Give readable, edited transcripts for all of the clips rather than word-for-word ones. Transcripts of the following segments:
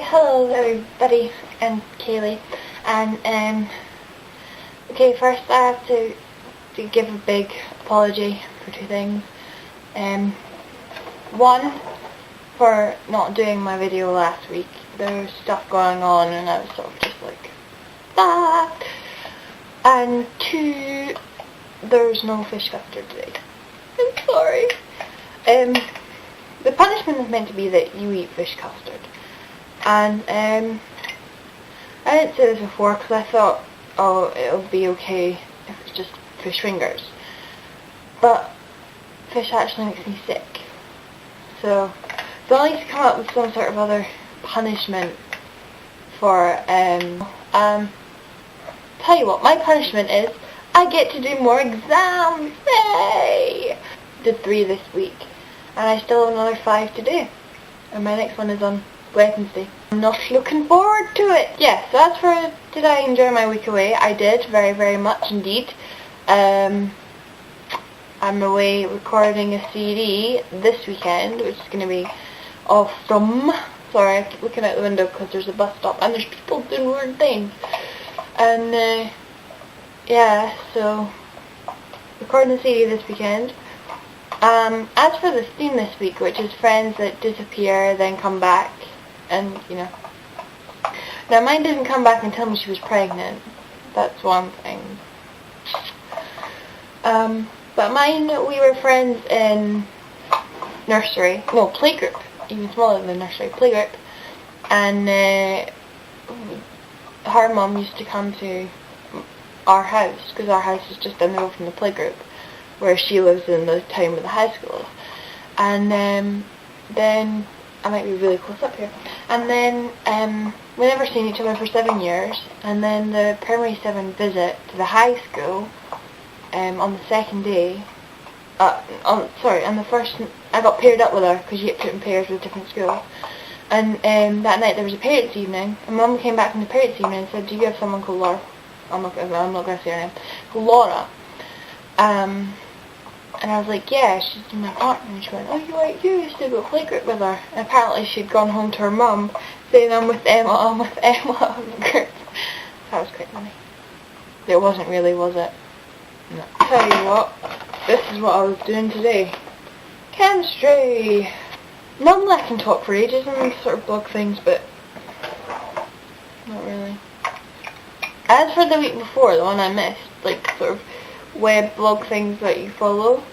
Hello everybody, and Kaylee, and okay, first I have to give a big apology for two things. One, for not doing my video last week. There was stuff going on and I was sort of just like, ah! And two, there's no fish custard today. I'm sorry. The punishment is meant to be that you eat fish custard. And I didn't say this before because I thought, oh, it'll be okay if it's just fish fingers. But fish actually makes me sick. So I need to come up with some sort of other punishment for, tell you what, my punishment is, I get to do more exams! Yay! Did 3 this week, and I still have another 5 to do. And my next one is on Wednesday. I'm not looking forward to it. Yeah, so as for did I enjoy my week away, I did very, very much indeed. I'm away recording a CD this weekend, which is going to be off from, sorry, I keep looking out the window because there's a bus stop and there's people doing weird things. And yeah, so recording the CD this weekend. As for the theme this week, which is friends that disappear, then come back, and, you know. Now, mine didn't come back and tell me she was pregnant. That's one thing. But mine, we were friends in nursery. No, playgroup. Even smaller than nursery. Playgroup. And her mum used to come to our house, because our house is just down the road from the playgroup, where she lives in the town where the high school is. And then, I might be really close up here, and then we never seen each other for 7 years, and then the primary 7 visit to the high school, on the second day, on the first, I got paired up with her, because you get put in pairs with different schools, and that night there was a parents' evening, and Mum came back from the parents' evening and said, do you have someone called Laura? I'm not going to say her name, called Laura. And I was like, yeah, she's my partner. And she went, oh, you used to go playgroup with her. And apparently she'd gone home to her mum, saying, I'm with Emma. That was quite funny. It wasn't really, was it? No. Tell you what, this is what I was doing today. Chemistry! Normally I can talk for ages and sort of blog things, but not really. As for the week before, the one I missed, like sort of web blog things that you follow,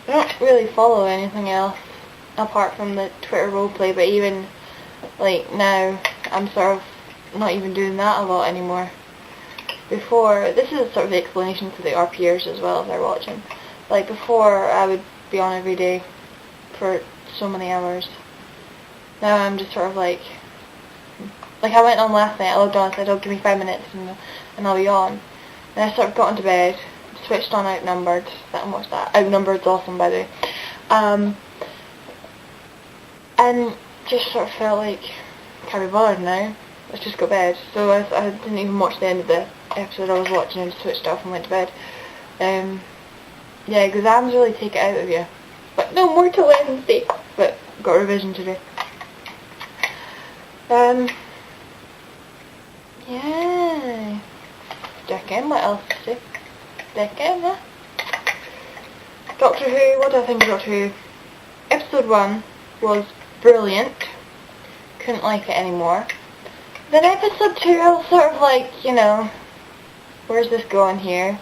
I don't really follow anything else apart from the Twitter roleplay, but even like now I'm sort of not even doing that a lot anymore. Before, this is sort of the explanation for the RPers as well as they're watching. Like before I would be on every day for so many hours. Now I'm just sort of like I went on last night, I logged on and said, oh, give me 5 minutes and I'll be on. And I sort of got into bed, switched on Outnumbered, sat and watched that. Outnumbered's awesome, by the way. And just sort of felt like, can't be bothered now, let's just go to bed. So I didn't even watch the end of the episode I was watching, and just switched off and went to bed. Yeah, exams really take it out of you. But no more till Wednesday. But got a revision to do. Yeah. Deccan, what else to say? Deccan, yeah. Doctor Who, what do I think of Doctor Who? Episode 1 was brilliant. Couldn't like it anymore. Then episode 2 I was sort of like, you know, where's this going here?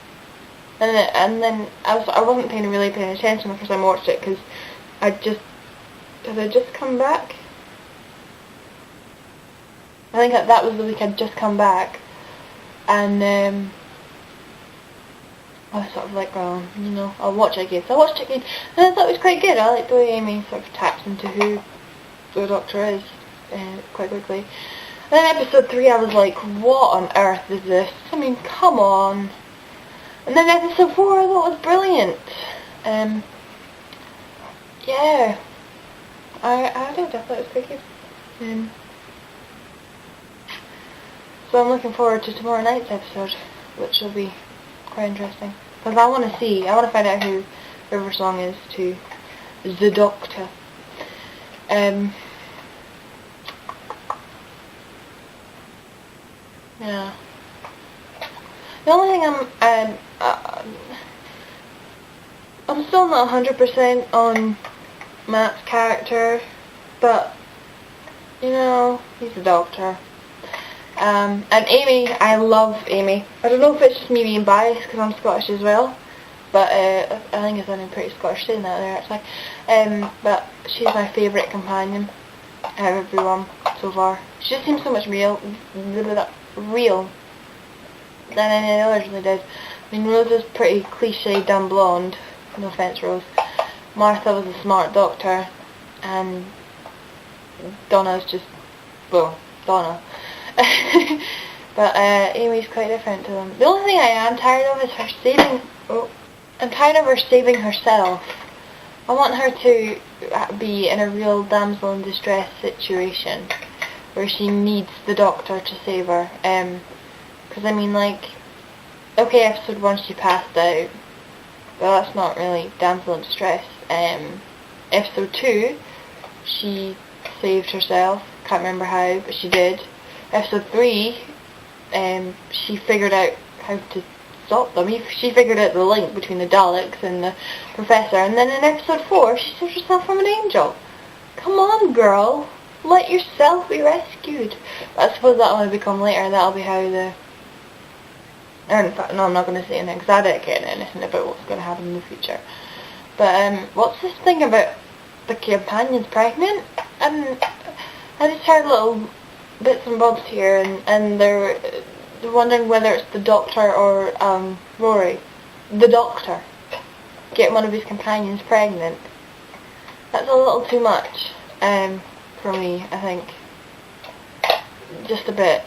And then I wasn't really paying attention the first time I watched it because had I just come back? I think that was the week I'd just come back, and I was sort of like, well, you know, I'll watch it again. So I watched it again, and I thought it was quite good. I like the way Amy sort of taps into who the Doctor is quite quickly. And then episode 3 I was like, what on earth is this? I mean, come on. And then episode 4 I thought was brilliant. Yeah, I thought it was quite good. So I'm looking forward to tomorrow night's episode, which will be quite interesting. Because I want to find out who River Song is to the Doctor. Yeah. The only thing I'm still not 100% on Matt's character, but you know, he's a doctor. And Amy, I love Amy. I don't know if it's just me being biased because I'm Scottish as well, but I think it's sounding pretty Scottish saying that there actually. But she's my favourite companion out of everyone so far. She just seems so much real than any of the others really did. I mean, Rose is pretty cliche, dumb blonde. No offence, Rose. Martha was a smart doctor, and Donna's just, well, Donna. But Amy's quite different to them. The only thing I am tired of is her saving. Oh, I'm tired of her saving herself. I want her to be in a real damsel in distress situation where she needs the doctor to save her. Because I mean, like, okay, episode 1 she passed out, but that's not really damsel in distress. Episode 2 she saved herself. Can't remember how, but she did. Episode 3, she figured out how to stop them. She figured out the link between the Daleks and the Professor. And then in episode 4, she saved herself from an angel. Come on, girl. Let yourself be rescued. But I suppose that'll only become later. That'll be how the... Or in fact, no, I'm not going to say anything because I don't get anything about what's going to happen in the future. But what's this thing about the companion's pregnant? And I just heard little bits and bobs here, and they're wondering whether it's the Doctor or Rory. The Doctor getting one of his companions pregnant. That's a little too much for me, I think. Just a bit.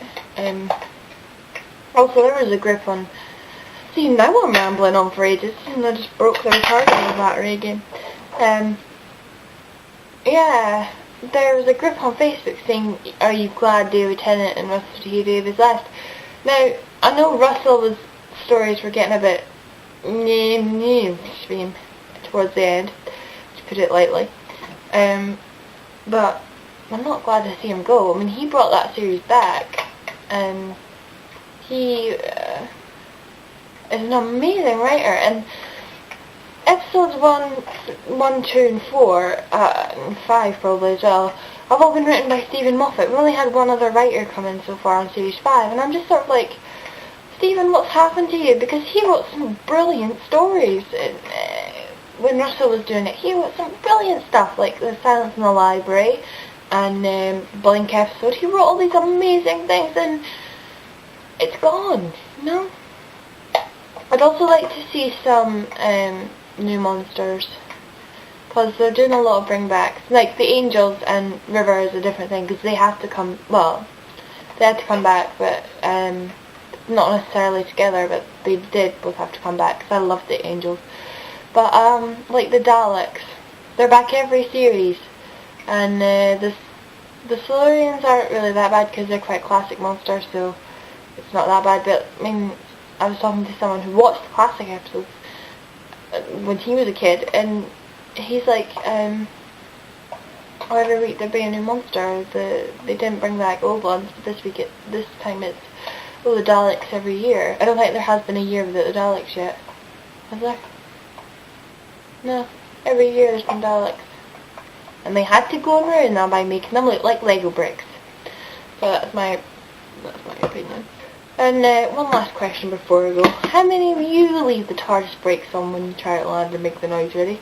Also, there was a grip on... See, now I'm rambling on for ages, and I just broke the recording of the battery again. Yeah, there was a group on Facebook saying, "Are you glad David Tennant and Russell T Davies left?" Now, I know Russell's stories were getting a bit towards the end, to put it lightly. But I'm not glad to see him go. I mean, he brought that series back, and he is an amazing writer. And episodes 1, 2 and 4, and 5 probably as well, have all been written by Stephen Moffat. We only had one other writer come in so far on series 5, and I'm just sort of like, Stephen, what's happened to you? Because he wrote some brilliant stories. When Russell was doing it, he wrote some brilliant stuff, like The Silence in the Library and Blink episode. He wrote all these amazing things, and it's gone, you know? I'd also like to see some new monsters, because they're doing a lot of bringbacks. Like the Angels and River is a different thing, because they have to come, well, they had to come back, but not necessarily together, but they did both have to come back, because I love the Angels. But like the Daleks, they're back every series, and the Silurians aren't really that bad, because they're quite classic monsters, so it's not that bad. But I mean, I was talking to someone who watched the classic episodes when he was a kid, and he's like, every week there'd be a new monster. They didn't bring back Old Bloods, but this time it's the Daleks every year. I don't think there has been a year without the Daleks yet. Has there? No. Every year there's been Daleks. And they had to go and ruin them by making them look like Lego bricks. So that's my opinion. And one last question before we go. How many of you leave the TARDIS brakes on when you try to land and make the noise? Ready?